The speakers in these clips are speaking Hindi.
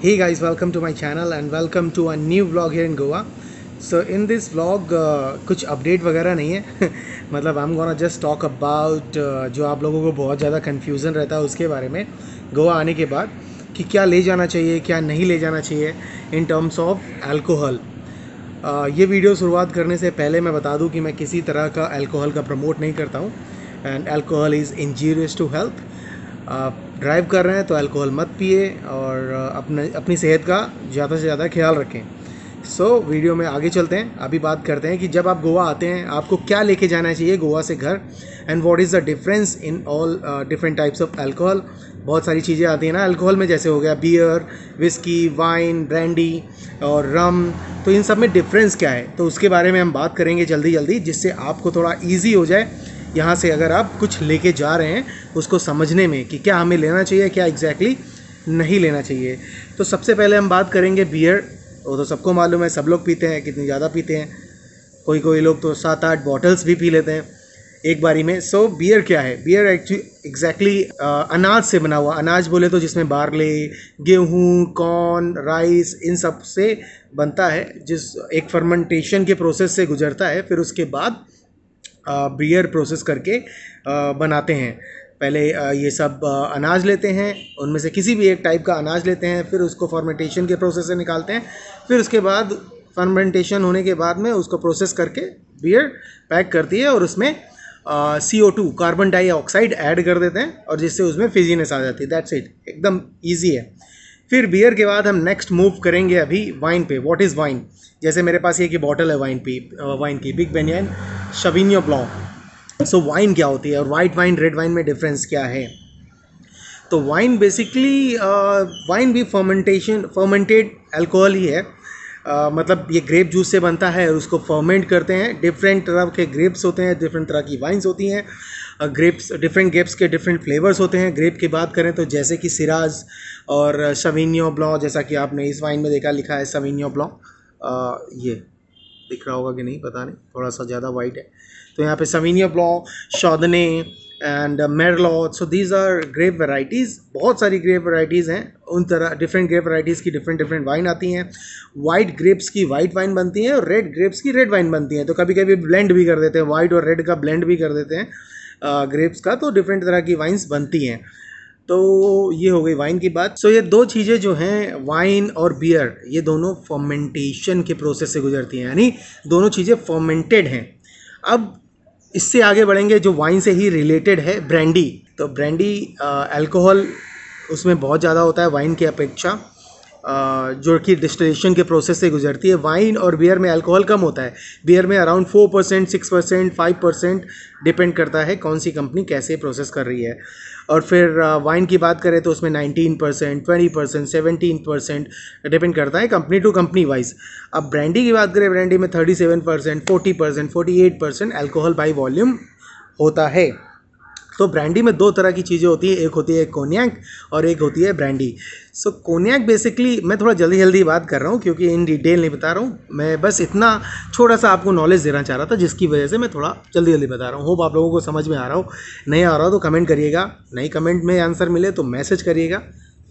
Hey guys, welcome to my channel and welcome to a new vlog here in Goa. So in this vlog कुछ अपडेट वगैरह नहीं है मतलब I'm gonna just talk about जो आप लोगों को बहुत ज़्यादा कन्फ्यूज़न रहता है उसके बारे में गोवा आने के बाद कि क्या ले जाना चाहिए क्या नहीं ले जाना चाहिए इन टर्म्स ऑफ अल्कोहल। ये वीडियो शुरुआत करने से पहले मैं बता दूं कि मैं किसी तरह का अल्कोहल का प्रमोट नहीं करता हूं and alcohol is injurious to health. आप ड्राइव कर रहे हैं तो अल्कोहल मत पिए और अपनी सेहत का ज़्यादा से ज़्यादा ख्याल रखें। वीडियो में आगे चलते हैं। अभी बात करते हैं कि जब आप गोवा आते हैं आपको क्या लेके जाना चाहिए गोवा से घर and what is the difference in all different types of alcohol. बहुत सारी चीज़ें आती हैं ना अल्कोहल में, जैसे हो गया बियर, विस्की, वाइन, ब्रांडी और रम। तो इन सब में डिफरेंस क्या है तो उसके बारे में हम बात करेंगे जल्दी जल्दी, जिससे आपको थोड़ा ईजी हो जाए यहाँ से अगर आप कुछ लेके जा रहे हैं उसको समझने में कि क्या हमें लेना चाहिए क्या एग्जैक्टली नहीं लेना चाहिए। तो सबसे पहले हम बात करेंगे बियर। वो तो सबको मालूम है, सब लोग पीते हैं, कितनी ज़्यादा पीते हैं, कोई लोग तो 7-8 बॉटल्स भी पी लेते हैं एक बारी में। बियर क्या है? बियर एग्जैक्टली अनाज से बना हुआ, अनाज बोले तो जिसमें बार्ले, गेहूँ, कॉर्न, राइस इन सब से बनता है, जिस एक फर्मेंटेशन के प्रोसेस से गुजरता है, फिर उसके बाद बियर प्रोसेस करके बनाते हैं। पहले ये सब अनाज लेते हैं, उनमें से किसी भी एक टाइप का अनाज लेते हैं, फिर उसको फर्मेंटेशन के प्रोसेस से निकालते हैं, फिर उसके बाद फर्मेंटेशन होने के बाद में उसको प्रोसेस करके बियर पैक करती है और उसमें CO2 कार्बन डाइऑक्साइड ऐड कर देते हैं और जिससे उसमें फिजीनेस आ जाती है। दैट्स इट, एकदम ईजी है। फिर बियर के बाद हम नेक्स्ट मूव करेंगे अभी वाइन पे। What is wine? जैसे मेरे पास ये की बॉटल है वाइन की बिग बेनियन शविनियो ब्लॉ। वाइन क्या होती है और वाइट वाइन रेड वाइन में डिफरेंस क्या है? तो वाइन बेसिकली वाइन भी फर्मेंटेड अल्कोहल ही है। मतलब ये ग्रेप जूस से बनता है और उसको फर्मेंट करते हैं। डिफरेंट तरह के ग्रेप्स होते हैं, डिफरेंट तरह की वाइन्स होती हैं। डिफरेंट ग्रेप्स के डिफरेंट फ्लेवर्स होते हैं। ग्रेप की बात करें तो जैसे कि सिराज और शविनियो ब्लॉ, जैसा कि आपने इस वाइन में देखा लिखा है शविनियो ब्लॉ। ये दिख रहा होगा कि नहीं पता नहीं, थोड़ा सा ज़्यादा वाइट है। तो यहाँ पे Sauvignon Blanc, Chardonnay and Merlot. So these are grape varieties. बहुत सारी ग्रेप वैराइटीज़ हैं, उन तरह डिफरेंट ग्रेप वैराइटीज़ की डिफरेंट वाइन आती हैं। वाइट ग्रेप्स की वाइट वाइन बनती हैं और रेड ग्रेप्स की रेड वाइन बनती हैं। तो कभी कभी ब्लेंड भी कर देते हैं, वाइट और रेड का ब्लेंड भी कर देते हैं ग्रेप्स का। तो डिफरेंट तरह की वाइन्स बनती हैं। तो ये हो गई वाइन की बात। ये दो चीज़ें जो हैं वाइन और बियर, ये दोनों फर्मेंटेशन के प्रोसेस से गुजरती हैं, यानी दोनों चीज़ें फर्मेंटेड हैं। अब इससे आगे बढ़ेंगे जो वाइन से ही रिलेटेड है, ब्रांडी। तो ब्रांडी अल्कोहल उसमें बहुत ज़्यादा होता है वाइन की अपेक्षा, जो कि डिस्टिलेशन के प्रोसेस से गुजरती है। वाइन और बियर में अल्कोहल कम होता है। बियर में अराउंड 4%, 6%, 5% डिपेंड करता है कौन सी कंपनी कैसे प्रोसेस कर रही है। और फिर वाइन की बात करें तो उसमें 19%, 20%, 17% डिपेंड करता है कंपनी टू कंपनी वाइज। अब ब्रांडी की बात करें, ब्रांडी में 37%, 40%, 48% अल्कोहल बाई वॉल्यूम होता है। तो ब्रांडी में दो तरह की चीज़ें होती है, एक होती है कोनियाक और एक होती है ब्रांडी। कोनियाक बेसिकली, मैं थोड़ा जल्दी बात कर रहा हूँ क्योंकि इन डिटेल नहीं बता रहा हूँ, मैं बस इतना छोटा सा आपको नॉलेज देना चाह रहा था जिसकी वजह से मैं थोड़ा जल्दी बता रहा हूँ। होप आप लोगों को समझ में आ रहा हो। नहीं आ रहा हो तो कमेंट करिएगा, नहीं कमेंट में आंसर मिले तो मैसेज करिएगा,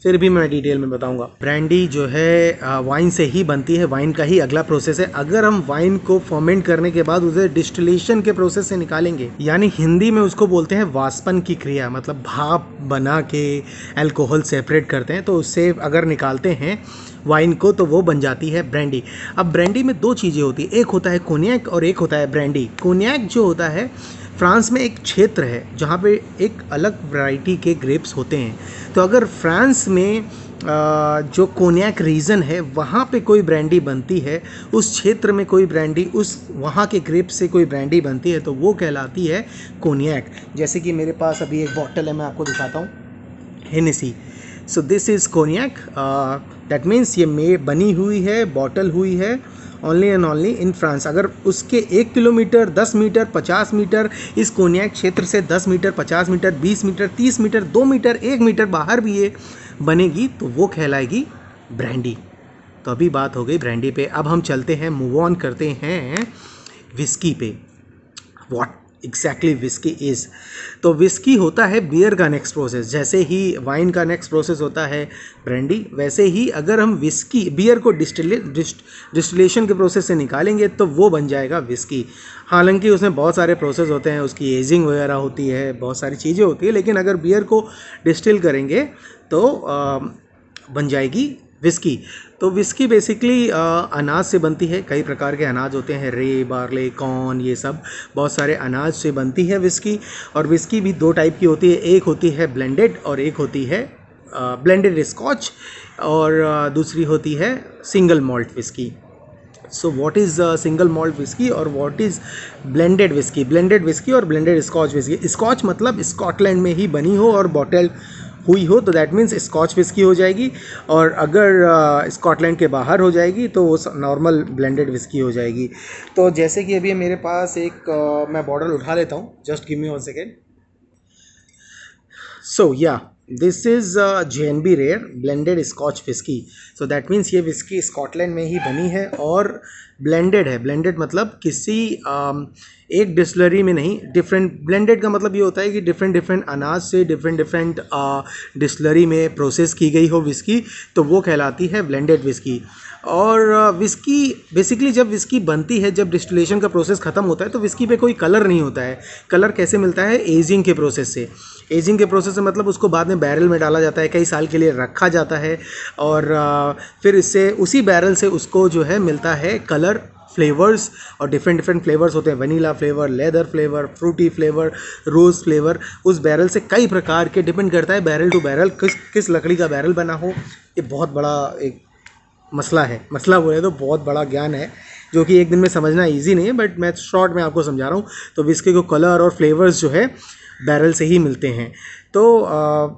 फिर भी मैं डिटेल में बताऊंगा। ब्रांडी जो है वाइन से ही बनती है, वाइन का ही अगला प्रोसेस है। अगर हम वाइन को फर्मेंट करने के बाद उसे डिस्टिलेशन के प्रोसेस से निकालेंगे, यानी हिंदी में उसको बोलते हैं वाष्पन की क्रिया, मतलब भाप बना के अल्कोहल सेपरेट करते हैं, तो उससे अगर निकालते हैं वाइन को तो वो बन जाती है ब्रांडी। अब ब्रांडी में दो चीज़ें होती है, एक होता है कोनियाक और एक होता है ब्रांडी। कोनियाक जो होता है फ्रांस में एक क्षेत्र है जहाँ पे एक अलग वैरायटी के ग्रेप्स होते हैं। तो अगर फ्रांस में जो कोनियाक रीजन है वहाँ पे कोई ब्रांडी बनती है, उस क्षेत्र में कोई ब्रांडी, उस वहाँ के ग्रेप से कोई ब्रांडी बनती है, तो वो कहलाती है कोनियाक। जैसे कि मेरे पास अभी एक बॉटल है, मैं आपको दिखाता हूँ, Hennessy. This is cognac. That means ये बनी हुई है, बॉटल हुई है only and only in France. अगर उसके 1 किलोमीटर, 10 मीटर, 50 मीटर इस कोनियाक क्षेत्र से 10 metre, 50 metre, 20 metre, 30 metre, 2 metre, 1 metre बाहर भी ये बनेगी तो वो कहलाएगी ब्रांडी। तो अभी बात हो गई ब्रांडी पे। अब हम चलते हैं, मूव ऑन करते हैं विस्की पे। Exactly whisky is. तो विस्की होता है बियर का नेक्स्ट प्रोसेस, जैसे ही वाइन का नेक्स्ट प्रोसेस होता है ब्रांडी, वैसे ही अगर हम विस्की बियर को डिस्टिलेशन के प्रोसेस से निकालेंगे तो वो बन जाएगा विस्की। हालांकि उसमें बहुत सारे प्रोसेस होते हैं, उसकी एजिंग वगैरह होती है, बहुत सारी चीज़ें होती है, लेकिन अगर बियर को डिस्टिल करेंगे तो बन जाएगी विस्की। तो विस्की बेसिकली अनाज से बनती है, कई प्रकार के अनाज होते हैं, रे, बार्ले, कॉर्न, ये सब बहुत सारे अनाज से बनती है विस्की। और विस्की भी दो टाइप की होती है, एक होती है ब्लेंडेड और एक होती है ब्लेंडेड स्कॉच, और दूसरी होती है single malt whisky. So what is single malt whisky और what is blended whisky? Blended whisky और ब्लेंडेड स्कॉच विस्की, स्कॉच मतलब स्कॉटलैंड में ही बनी हो और बॉटल हुई हो तो दैट मीन्स स्कॉच विस्की हो जाएगी, और अगर स्कॉटलैंड के बाहर हो जाएगी तो वो नॉर्मल ब्लेंडेड विस्की हो जाएगी। तो जैसे कि अभी मेरे पास एक मैं बॉटल उठा लेता हूँ, just give me 1 second. So yeah this is JNB rare blended scotch whisky. So that means ये विस्की स्कॉटलैंड में ही बनी है और ब्लेंडेड है। ब्लेंडेड मतलब किसी एक डिस्टिलरी में नहीं, डिफरेंट। ब्लेंडेड का मतलब ये होता है कि डिफरेंट डिफरेंट अनाज से डिफरेंट डिफरेंट डिस्टिलरी में प्रोसेस की गई हो विस्की, तो वो कहलाती है ब्लेंडेड विस्की। और विस्की बेसिकली जब विस्की बनती है, जब डिस्टिलेशन का प्रोसेस ख़त्म होता है तो विस्की पे कोई कलर नहीं होता है। कलर कैसे मिलता है? एजिंग के प्रोसेस से। एजिंग के प्रोसेस से मतलब उसको बाद में बैरल में डाला जाता है, कई साल के लिए रखा जाता है, और फिर इससे उसी बैरल से उसको जो है मिलता है कलर, फ्लेवर्स, और डिफरेंट डिफरेंट फ्लेवर्स होते हैं, vanilla flavour, leather flavour, fruity flavour, rose flavour. उस बैरल से कई प्रकार के, डिपेंड करता है बैरल टू बैरल किस लकड़ी का बैरल बना हो। ये बहुत बड़ा एक मसला है, मसला बोले तो बहुत बड़ा ज्ञान है जो कि एक दिन में समझना इजी नहीं है, बट मैं शॉर्ट में आपको समझा रहा हूँ। तो विस्की को कलर और फ्लेवर्स जो है बैरल से ही मिलते हैं। तो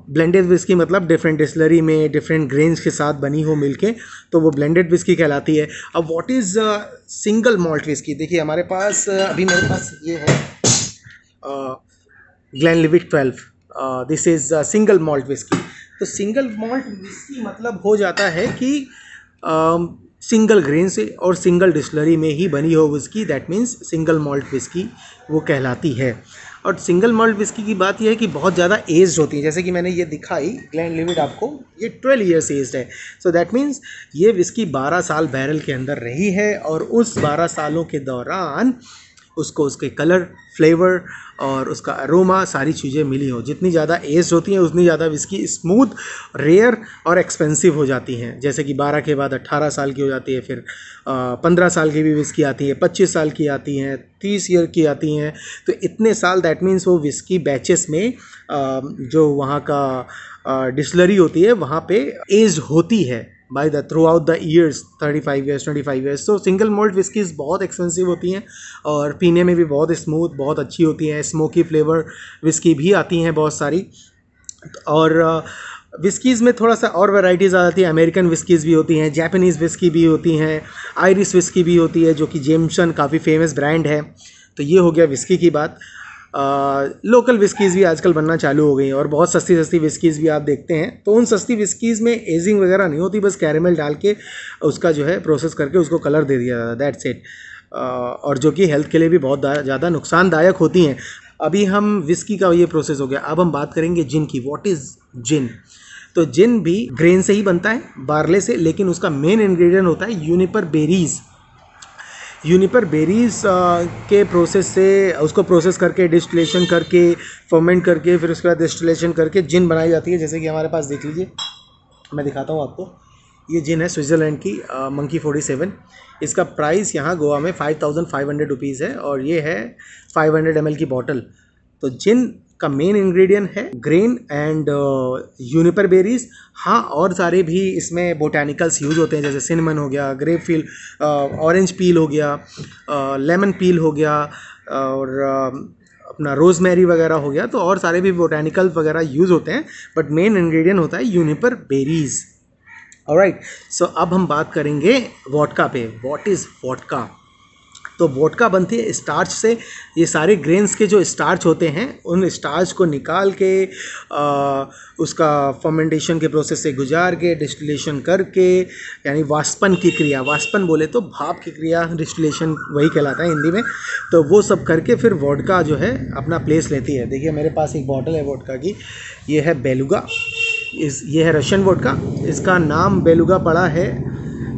ब्लेंडेड विस्की मतलब डिफरेंट डिस्टिलरी में डिफरेंट ग्रेन्स के साथ बनी हो मिलके, तो वो ब्लेंडेड विस्की कहलाती है। अब what is single malt whisky? देखिए हमारे पास अभी मेरे पास ये है ग्लेनलिविट 12, this is single malt whisky. तो सिंगल मॉल्ट विस्की मतलब हो जाता है कि सिंगल ग्रेन से और सिंगल डिस्टिलरी में ही बनी हो whisky, that means single malt whisky वो कहलाती है। और सिंगल मॉल्ट विस्की की बात यह है कि बहुत ज़्यादा एज्ड होती है, जैसे कि मैंने ये दिखाई ग्लेनलिविट आपको, ये 12 ईयर्स एज्ड है। सो दैट मीन्स ये विस्की 12 साल बैरल के अंदर रही है, और उस 12 सालों के दौरान उसको उसके कलर, फ्लेवर और उसका अरोमा सारी चीज़ें मिली हो। जितनी ज़्यादा एज होती हैं उतनी ज़्यादा विस्की स्मूथ, रेयर और एक्सपेंसिव हो जाती हैं। जैसे कि 12 के बाद 18 साल की हो जाती है, फिर 15 साल की भी विस्की आती है, 25 साल की आती हैं, 30 ईयर की आती हैं। तो इतने साल, दैट मीन्स वो विस्की बैचेस में जो वहाँ का डिस्टिलरी होती है वहाँ पे एज होती है by the through out the years, 35 years, 25 years. तो सिंगल मॉल्ट विस्कीज़ बहुत एक्सपेंसिव होती हैं और पीने में भी बहुत स्मूथ, बहुत अच्छी होती हैं। स्मोकी फ्लेवर विस्की भी आती हैं बहुत सारी। और विस्कीज़ में थोड़ा सा और वैराइटीज़ आ जाती है। अमेरिकन विस्कीज़ भी होती हैं, जापानीज़ विस्की भी होती हैं, आयरिश विस्की भी होती है जो कि जेमसन काफ़ी फेमस ब्रांड है। तो ये हो गया विस्की की बात। लोकल विस्कीज़ भी आजकल बनना चालू हो गई हैं और बहुत सस्ती सस्ती विस्कीज़ भी आप देखते हैं। तो उन सस्ती विस्कीज़ में एजिंग वगैरह नहीं होती, बस कैरेमल डाल के उसका जो है प्रोसेस करके उसको कलर दे दिया जाता है, दैट्स इट। और जो कि हेल्थ के लिए भी बहुत ज़्यादा नुकसानदायक होती हैं। अभी हम विस्की का ये प्रोसेस हो गया, अब हम बात करेंगे जिन की। व्हाट इज़ जिन? तो जिन भी ग्रेन से ही बनता है, बार्ले से, लेकिन उसका मेन इंग्रेडिएंट होता है यूनिपर बेरीज़। यूनिपर बेरीज़ के प्रोसेस से उसको प्रोसेस करके, डिस्टिलेशन करके, फर्मेंट करके, फिर उसके बाद डिस्टिलेशन करके जिन बनाई जाती है। जैसे कि हमारे पास देख लीजिए, मैं दिखाता हूँ आपको। ये जिन है स्विट्ज़रलैंड की मंकी 47। इसका प्राइस यहाँ गोवा में 5500 रुपीज़ है और ये है 500 ml की बॉटल। तो जिन का मेन इंग्रेडिएंट है ग्रेन एंड यूनिपर बेरीज। हाँ, और सारे भी इसमें बोटानिकल्स यूज होते हैं, जैसे सिनेमन हो गया, ग्रेप फील, ऑरेंज पील हो गया, लेमन पील हो गया, और अपना रोज़मेरी वगैरह हो गया। तो और सारे भी बोटानिकल वगैरह यूज़ होते हैं, बट मेन इंग्रेडिएंट होता है यूनिपर बेरीज। ऑलराइट, सो अब हम बात करेंगे वोडका पे। What is vodka? तो वोडका बनती है स्टार्च से। ये सारे ग्रेन्स के जो स्टार्च होते हैं उन स्टार्च को निकाल के उसका फर्मेंटेशन के प्रोसेस से गुजार के डिस्टिलेशन करके, यानी वाष्पन की क्रिया, वाष्पन बोले तो भाप की क्रिया, डिस्टिलेशन वही कहलाता है हिंदी में। तो वो सब करके फिर वोडका जो है अपना प्लेस लेती है। देखिए मेरे पास एक बॉटल है वोडका की, ये है बेलुगा, ये है रशियन वोडका। इसका नाम बेलुगा पड़ा है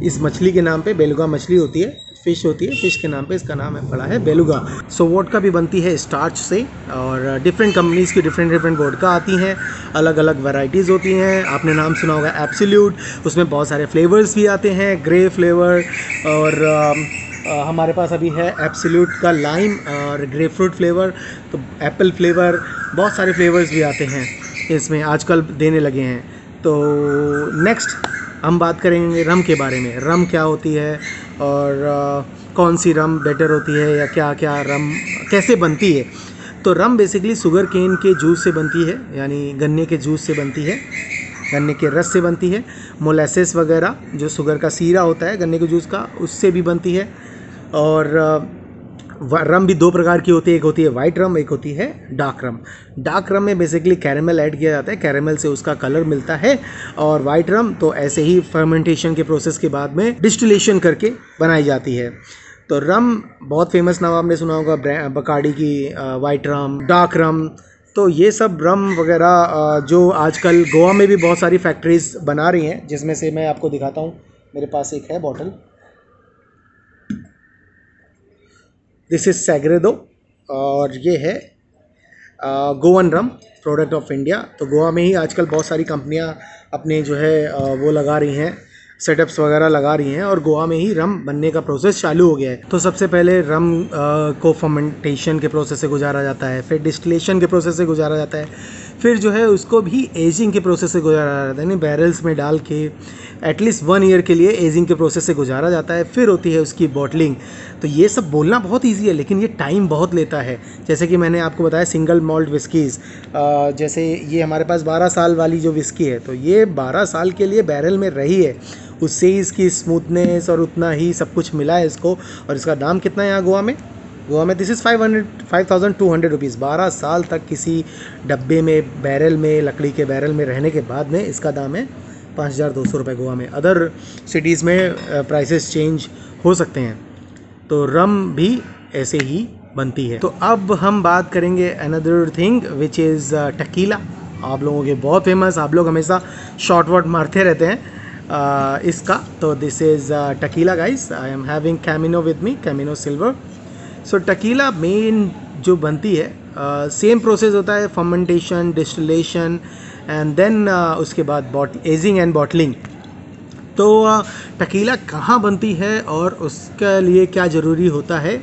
इस मछली के नाम पे। बेलुगा मछली होती है, फ़िश होती है, फ़िश के नाम पे इसका नाम है पड़ा है बेलुगा। सो वोडका भी बनती है स्टार्च से, और डिफरेंट कंपनीज़ की डिफरेंट वोडका आती हैं, अलग अलग वैरायटीज़ होती हैं। आपने नाम सुना होगा एब्सोल्यूट, उसमें बहुत सारे फ्लेवर्स भी आते हैं, ग्रे फ्लेवर, और हमारे पास अभी है एब्सोल्यूट का लाइम और ग्रेपफ्रूट फ्लेवर, तो एप्पल फ्लेवर, बहुत सारे फ्लेवर्स भी आते हैं इसमें आजकल देने लगे हैं। तो नेक्स्ट हम बात करेंगे रम के बारे में, रम क्या होती है और कौन सी रम बेटर होती है, या क्या क्या रम कैसे बनती है। तो रम बेसिकली शुगर केन के जूस से बनती है, यानी गन्ने के जूस से बनती है, गन्ने के रस से बनती है। मोलेसेस वगैरह जो शुगर का सीरा होता है गन्ने के जूस का, उससे भी बनती है। और रम भी दो प्रकार की होती है, एक होती है वाइट रम, एक होती है डार्क रम। डार्क रम में बेसिकली कैरेमल ऐड किया जाता है, कैरेमल से उसका कलर मिलता है। और वाइट रम तो ऐसे ही फर्मेंटेशन के प्रोसेस के बाद में डिस्टिलेशन करके बनाई जाती है। तो रम बहुत फेमस नाम आपने सुना होगा, बकार्डी की वाइट रम, डार्क रम। तो ये सब रम वगैरह जो आजकल गोवा में भी बहुत सारी फैक्ट्रीज बना रही हैं, जिसमें से मैं आपको दिखाता हूँ। मेरे पास एक है बॉटल, दिस इज़ सैग्रेडो, और ये है गोवन रम, प्रोडक्ट ऑफ इंडिया। तो गोवा में ही आजकल बहुत सारी कंपनियां अपने जो है वो लगा रही हैं, सेटअप्स वगैरह लगा रही हैं, और गोवा में ही रम बनने का प्रोसेस चालू हो गया है। तो सबसे पहले रम को फर्मेंटेशन के प्रोसेस से गुजारा जाता है, फिर डिस्टिलेशन के प्रोसेस से गुजारा जाता है, फिर जो है उसको भी एजिंग के प्रोसेस से गुजारा जाता है, यानी बैरल्स में डाल के एटलीस्ट 1 ईयर के लिए एजिंग के प्रोसेस से गुजारा जाता है। फिर होती है उसकी बॉटलिंग। तो ये सब बोलना बहुत ईजी है, लेकिन ये टाइम बहुत लेता है। जैसे कि मैंने आपको बताया सिंगल मॉल्ट विस्कीज़, जैसे ये हमारे पास 12 साल वाली जो विस्की है, तो ये 12 साल के लिए बैरल में रही है, उससे ही इसकी स्मूथनेस और उतना ही सब कुछ मिला है इसको। और इसका दाम कितना है यहाँ गोवा में? गोवा में दिस इज़ 5,200 रुपीज़। 12 साल तक किसी डब्बे में, बैरल में, लकड़ी के बैरल में रहने के बाद में इसका दाम है 5,200 रुपये गोवा में। अदर सिटीज़ में प्राइसेस चेंज हो सकते हैं। तो रम भी ऐसे ही बनती है। तो अब हम बात करेंगे another thing which is tequila. आप लोगों के बहुत फेमस, आप लोग हमेशा शॉर्ट वर्ड मारते रहते हैं इसका। तो this is tequila guys. I am having Camino with me, Camino silver. So tequila main जो बनती है, सेम प्रोसेस होता है, फर्मेंटेशन, डिस्टिलेशन, एंड देन उसके बाद एजिंग एंड बॉटलिंग। तो टकीला कहाँ बनती है और उसके लिए क्या ज़रूरी होता है?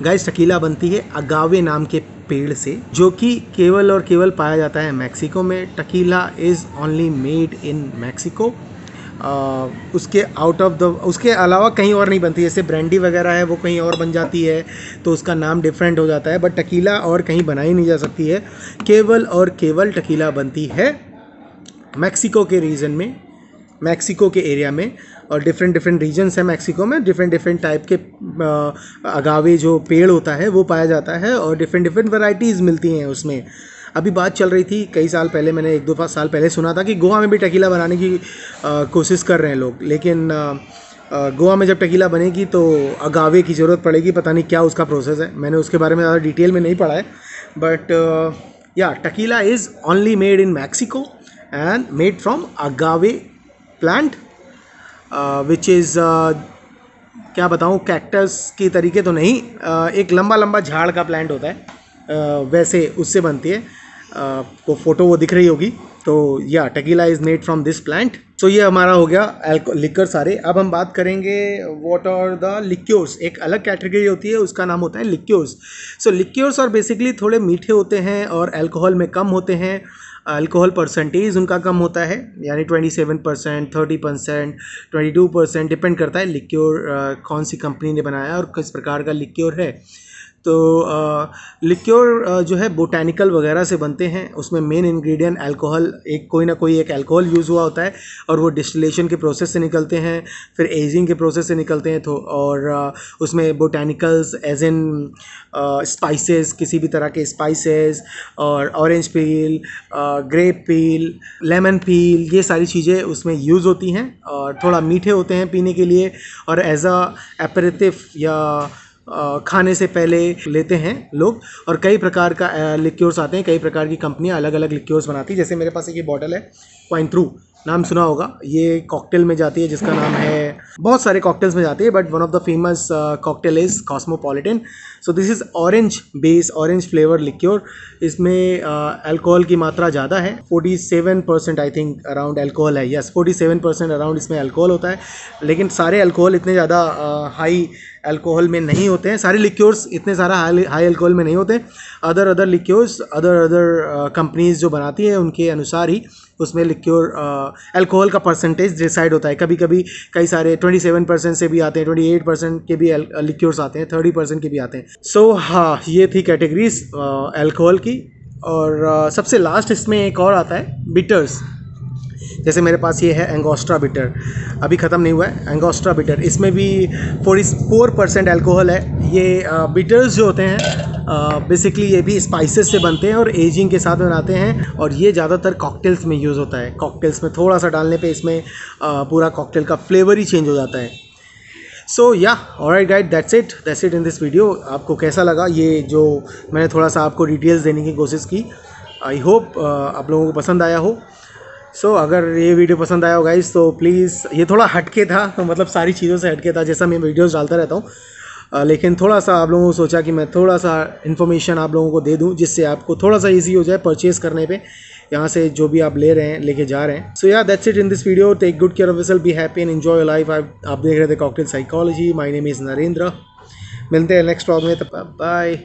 गाइस टकीला बनती है अगावे नाम के पेड़ से, जो कि केवल और केवल पाया जाता है मैक्सिको में। Tequila is only made in Mexico. उसके अलावा कहीं और नहीं बनती। जैसे ब्रांडी वगैरह है वो कहीं और बन जाती है तो उसका नाम डिफरेंट हो जाता है, बट टकीला और कहीं बनाई नहीं जा सकती है। केवल और केवल टकीला बनती है मैक्सिको के रीजन में, मैक्सिको के एरिया में। और डिफरेंट रीजन्स हैं मैक्सिको में, डिफरेंट टाइप के अगावे जो पेड़ होता है वो पाया जाता है, और डिफरेंट वैरायटीज़ मिलती हैं उसमें। अभी बात चल रही थी कई साल पहले, मैंने 1-2 साल पहले सुना था कि गोवा में भी टकीला बनाने की कोशिश कर रहे हैं लोग, लेकिन गोवा में जब टकीला बनेगी तो अगावे की ज़रूरत पड़ेगी। पता नहीं क्या उसका प्रोसेस है, मैंने उसके बारे में ज़्यादा डिटेल में नहीं पढ़ा है। बट या tequila is only made in Mexico and made from अगावे plant, which is क्या बताऊँ, कैक्टस की तरीके तो नहीं, एक लंबा झाड़ का प्लांट होता है, वैसे उससे बनती है। को फोटो वो दिख रही होगी। तो या tequila is made from this plant. So ये हमारा हो गया लिक्कर सारे। अब हम बात करेंगे व्हाट आर द लिक्योर्स। एक अलग कैटेगरी होती है, उसका नाम होता है लिक्योर्स। सो लिक्योर्स और बेसिकली थोड़े मीठे होते हैं और अल्कोहल में कम होते हैं। अल्कोहल परसेंटेज उनका कम होता है, यानी 27%, 30%, 22%, डिपेंड करता है लिक्योर कौन सी कंपनी ने बनाया और किस प्रकार का लिक्योर है। तो लिक्योर जो है बोटैनिकल वगैरह से बनते हैं, उसमें मेन इंग्रेडिएंट अल्कोहल, एक कोई ना कोई एक अल्कोहल यूज़ हुआ होता है और वो डिस्टिलेशन के प्रोसेस से निकलते हैं, फिर एजिंग के प्रोसेस से निकलते हैं। तो और उसमें बोटैनिकल्स एज इन स्पाइसेस, किसी भी तरह के स्पाइसेस, और ऑरेंज पील, ग्रेप पील, लेमन पील, ये सारी चीज़ें उसमें यूज़ होती हैं और थोड़ा मीठे होते हैं पीने के लिए, और एज अ एपरेटिव या खाने से पहले लेते हैं लोग। और कई प्रकार का लिक्योर्स आते हैं, कई प्रकार की कंपनियां अलग अलग लिक्योर्स बनाती है। जैसे मेरे पास एक ये बॉटल है, क्वाइंट्रू, नाम सुना होगा, ये कॉकटेल में जाती है, जिसका नाम है, बहुत सारे कॉकटेल्स में जाती है but one of the famous cocktail is cosmopolitan. So this is orange base, orange flavour liqueur. इसमें अल्कोहल की मात्रा ज़्यादा है, 47% आई थिंक अराउंड अल्कोहल है। यस, 47% अराउंड इसमें अल्कोहल होता है। लेकिन सारे अल्कोहल इतने ज़्यादा हाई अल्कोहल में नहीं होते हैं, सारे लिक्योर्स इतने सारा हाई अल्कोहल में नहीं होते। अदर लिक्योर्स, अदर कंपनीज जो बनाती है उनके अनुसार ही उसमें लिक्योर अल्कोहल का परसेंटेज डिसाइड होता है। कभी कभी कई सारे 27% से भी आते हैं, 28% के भी लिक्योर्स आते हैं, 30% के भी आते हैं। सो हाँ, ये थी कैटेगरीज अल्कोहल की। और सबसे लास्ट इसमें एक और आता है, बिटर्स। जैसे मेरे पास ये है एंगोस्ट्रा बिटर, अभी ख़त्म नहीं हुआ है एंगोस्ट्रा बिटर, इसमें भी 44% अल्कोहल है। ये बिटर्स जो होते हैं बेसिकली ये भी स्पाइसेस से बनते हैं और एजिंग के साथ बनाते हैं, और ये ज़्यादातर कॉकटेल्स में यूज़ होता है। कॉकटेल्स में थोड़ा सा डालने पे इसमें पूरा कॉकटेल का फ्लेवर ही चेंज हो जाता है। सो या alright guide, that's it in this video. आपको कैसा लगा ये जो मैंने थोड़ा सा आपको डिटेल्स देने की कोशिश की? आई होप आप लोगों को पसंद आया हो। सो अगर ये वीडियो पसंद आया हो गाइस तो प्लीज़, ये थोड़ा हटके था, मतलब सारी चीज़ों से हटके था जैसा मैं वीडियोस डालता रहता हूँ, लेकिन थोड़ा सा आप लोगों को सोचा कि मैं थोड़ा सा इन्फॉर्मेशन आप लोगों को दे दूँ जिससे आपको थोड़ा सा इजी हो जाए परचेज़ करने पे, यहाँ से जो भी आप ले रहे हैं, लेके जा रहे हैं। So yeah that's it in this video. Take good care of yourself, be happy and enjoy your life. आप देख रहे थे cocktail psychology. My name is Narendra. मिलते हैं नेक्स्ट व्लॉग में, तब बाय।